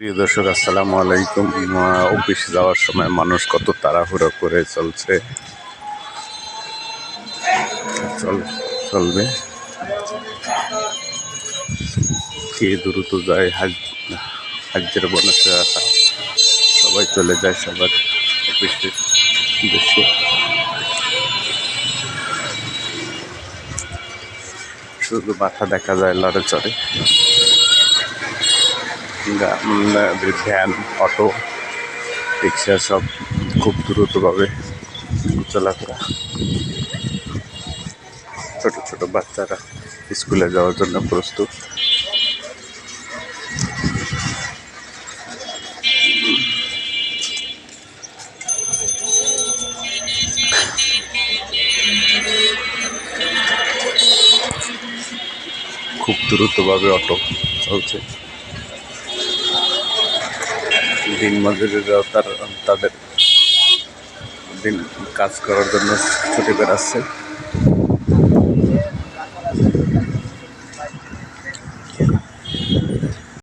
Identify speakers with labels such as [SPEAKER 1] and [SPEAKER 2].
[SPEAKER 1] প্রিয় দর্শক, আসসালামু আলাইকুম। অফিস যাওয়ার সময় মানুষ কত তাড়াহুড়ো করে চলছে। চলবে কে দ্রুত যায়, হাজ্যের বনসে আসা, সবাই চলে যায় সবার অফিসের উদ্দেশ্যে। শুধু মাথা দেখা যায় লড়ে চড়ে। ভ্যান, অটো, রিক্সা সব খুব দ্রুতভাবে চলাফেরা। ছোট ছোট বাচ্চারা স্কুলে যাওয়ার জন্য প্রস্তুত। খুব দ্রুতভাবে অটো চলছে। দিনমজুরেরাও তাদের দিন কাজ করার জন্য ছুটে বেড়াচ্ছে।